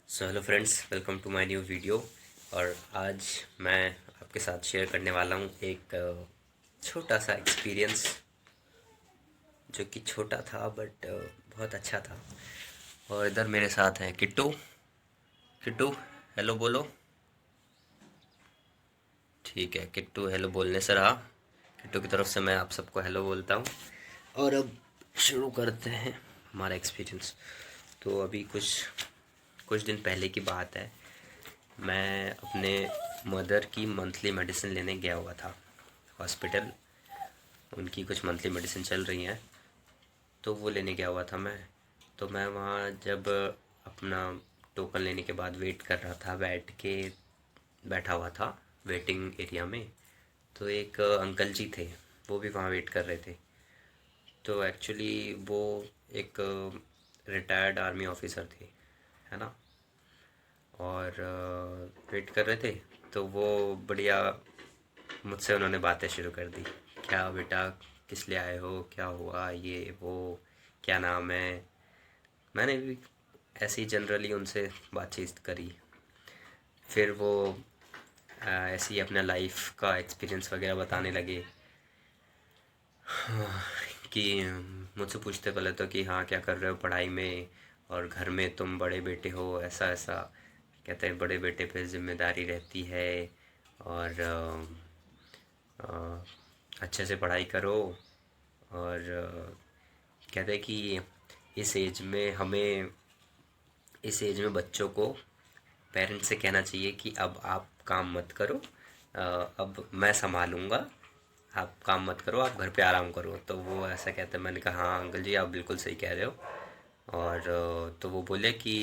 So hello friends, welcome to my new video. और आज मैं आपके साथ शेयर करने वाला हूँ एक छोटा सा एक्सपीरियंस, जो कि छोटा था बट बहुत अच्छा था। और इधर मेरे साथ हैं किट्टू। किट्टू, हेलो बोलो। ठीक है, किट्टू हेलो बोलने से रहा। किट्टू की तरफ से मैं आप सबको हेलो बोलता हूँ। और अब शुरू करते हैं हमारा एक्सपीरियंस। तो अभी कुछ कुछ दिन पहले की बात है। मैं अपने मदर की मंथली मेडिसिन लेने गया हुआ था हॉस्पिटल। उनकी कुछ मंथली मेडिसिन चल रही हैं, तो वो लेने गया हुआ था मैं। तो मैं वहाँ जब अपना टोकन लेने के बाद वेट कर रहा था, बैठा हुआ था वेटिंग एरिया में। तो एक अंकल जी थे, वो भी वहाँ वेट कर रहे थे। तो एक्चुअली वो एक रिटायर्ड आर्मी ऑफिसर थे, है ना। और वेट कर रहे थे। तो वो बढ़िया मुझसे उन्होंने बातें शुरू कर दी। क्या बेटा, किस लिए आए हो, क्या हुआ, ये वो, क्या नाम है। मैंने भी ऐसे ही जनरली उनसे बातचीत करी। फिर वो ऐसे ही अपना लाइफ का एक्सपीरियंस वगैरह बताने लगे। कि मुझसे पूछते पहले तो कि हाँ क्या कर रहे हो पढ़ाई में, और घर में तुम बड़े बेटे हो, ऐसा ऐसा। कहते हैं बड़े बेटे पे जिम्मेदारी रहती है, और अच्छे से पढ़ाई करो। और कहते हैं कि इस एज में हमें इस एज में बच्चों को पेरेंट्स से कहना चाहिए कि अब आप काम मत करो, अब मैं संभालूंगा, आप काम मत करो, आप घर पे आराम करो। तो वो ऐसा कहते हैं। मैंने कहा हाँ अंकल जी, आप बिल्कुल सही कह रहे हो। और तो वो बोले कि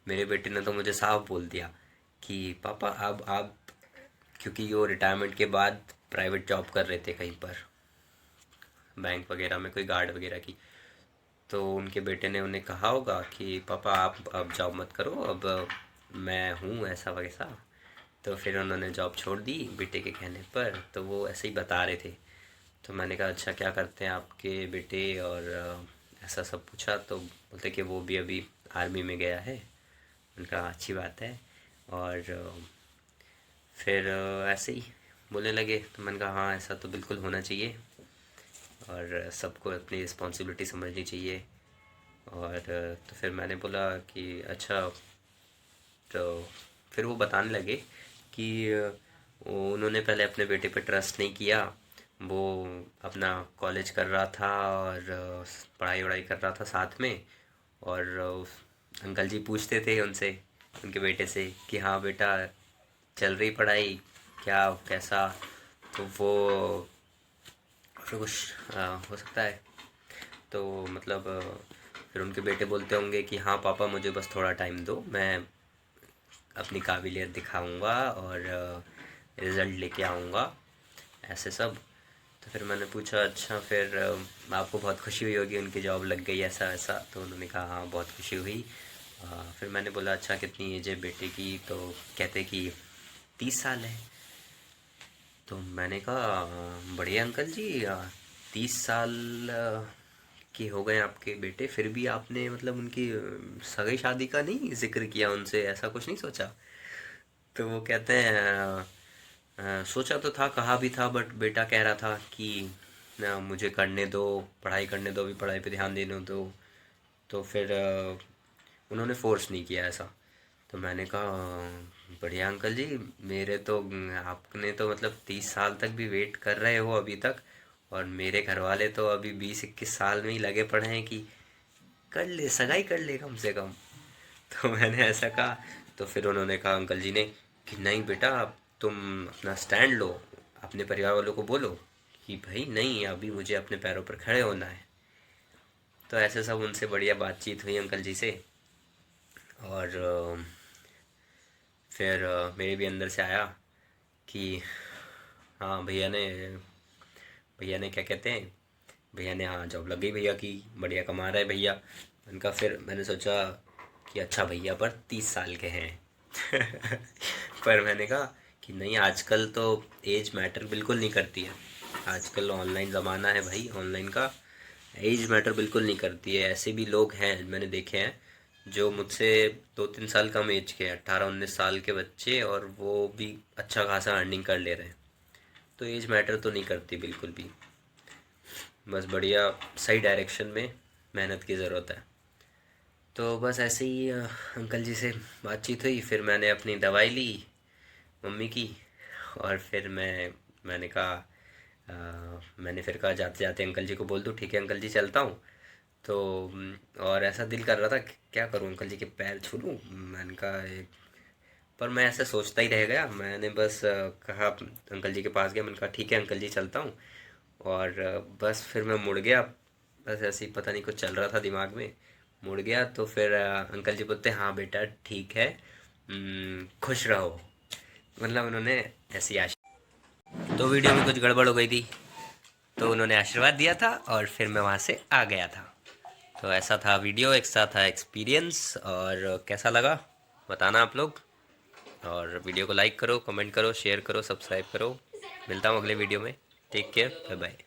मेरे बेटे ने तो मुझे साफ बोल दिया कि पापा अब आप, क्योंकि वो रिटायरमेंट के बाद प्राइवेट जॉब कर रहे थे कहीं पर, बैंक वगैरह में कोई गार्ड वगैरह की। तो उनके बेटे ने उन्हें कहा होगा कि पापा आप अब जॉब मत करो, अब मैं हूँ ऐसा वैसा। तो फिर उन्होंने जॉब छोड़ दी बेटे के कहने पर। तो वो ऐसे ही बता रहे थे। तो मैंने कहा अच्छा क्या करते हैं आपके बेटे, और ऐसा सब पूछा। तो बोलते कि वो भी अभी आर्मी में गया है। उनका अच्छी बात है। और फिर ऐसे ही बोलने लगे। तो मैंने कहा हाँ ऐसा तो बिल्कुल होना चाहिए, और सबको अपनी रिस्पॉन्सिबिलिटी समझनी चाहिए। और तो फिर मैंने बोला कि अच्छा। तो फिर वो बताने लगे कि उन्होंने पहले अपने बेटे पे ट्रस्ट नहीं किया। वो अपना कॉलेज कर रहा था, और पढ़ाई वढ़ाई कर रहा था साथ में। और अंकल जी पूछते थे उनसे, उनके बेटे से कि हाँ बेटा चल रही पढ़ाई, क्या कैसा। तो वो फिर कुछ हो सकता है। तो मतलब फिर उनके बेटे बोलते होंगे कि हाँ पापा मुझे बस थोड़ा टाइम दो, मैं अपनी काबिलियत दिखाऊंगा और रिज़ल्ट लेके आऊँगा, ऐसे सब। तो फिर मैंने पूछा अच्छा फिर आपको बहुत खुशी हुई होगी उनकी जॉब लग गई ऐसा ऐसा। तो उन्होंने कहा हाँ बहुत खुशी हुई। फिर मैंने बोला अच्छा कितनी एज है बेटे की। तो कहते कि 30 साल है। तो मैंने कहा बढ़िया अंकल जी, 30 साल के हो गए आपके बेटे, फिर भी आपने मतलब उनकी सगाई शादी का नहीं जिक्र किया उनसे, ऐसा कुछ नहीं सोचा। तो वो कहते हैं सोचा तो था, कहा भी था, बट बेटा कह रहा था कि मुझे करने दो, पढ़ाई करने दो, अभी पढ़ाई पे ध्यान देने दो। तो फिर उन्होंने फोर्स नहीं किया ऐसा। तो मैंने कहा बढ़िया अंकल जी, मेरे तो आपने तो मतलब 30 साल तक भी वेट कर रहे हो अभी तक, और मेरे घर वाले तो अभी 20-21 साल में ही लगे पड़े हैं कि कर ले, सगाई कर ले कम से कम। तो मैंने ऐसा कहा। तो फिर उन्होंने कहा अंकल जी ने कि नहीं बेटा, अब तुम अपना स्टैंड लो, अपने परिवार वालों को बोलो कि भाई नहीं, अभी मुझे अपने पैरों पर खड़े होना है। तो ऐसे सब उनसे बढ़िया बातचीत हुई अंकल जी से। और फिर मेरे भी अंदर से आया कि हाँ भैया ने क्या कहते हैं, भैया ने हाँ जॉब लग गई भैया की, बढ़िया कमा रहा है भैया। उनका फिर मैंने सोचा कि अच्छा भैया पर 30 साल के हैं। पर मैंने कहा कि नहीं, आजकल तो एज मैटर बिल्कुल नहीं करती है। आजकल ऑनलाइन ज़माना है भाई, ऑनलाइन का एज मैटर बिल्कुल नहीं करती है। ऐसे भी लोग हैं मैंने देखे हैं जो मुझसे 2-3 साल कम एज के, 18-19 साल के बच्चे, और वो भी अच्छा खासा अर्निंग कर ले रहे हैं। तो एज मैटर तो नहीं करती बिल्कुल भी, बस बढ़िया सही डायरेक्शन में मेहनत की ज़रूरत है। तो बस ऐसे ही अंकल जी से बातचीत हुई, फिर मैंने अपनी दवाई ली मम्मी की, और फिर मैंने कहा मैंने फिर कहा जाते जाते अंकल जी को बोल दूँ, ठीक है अंकल जी चलता हूँ। तो और ऐसा दिल कर रहा था कि क्या करूँ, अंकल जी के पैर छू लूँ, मैंने कहा पर मैं ऐसे सोचता ही रह गया। मैंने बस कहा, अंकल जी के पास गया, मैंने कहा ठीक है अंकल जी चलता हूँ। और बस फिर मैं मुड़ गया, बस ऐसे ही पता नहीं कुछ चल रहा था दिमाग में, मुड़ गया। तो फिर अंकल जी बोलते हाँ बेटा ठीक है, खुश रहो, मतलब उन्होंने ऐसी तो वीडियो में कुछ गड़बड़ हो गई थी, तो उन्होंने आशीर्वाद दिया था और फिर मैं वहाँ से आ गया था। तो ऐसा था वीडियो, एक साथ था एक्सपीरियंस। और कैसा लगा बताना आप लोग, और वीडियो को लाइक करो, कमेंट करो, शेयर करो, सब्सक्राइब करो। मिलता हूँ अगले वीडियो में। Take care, bye bye.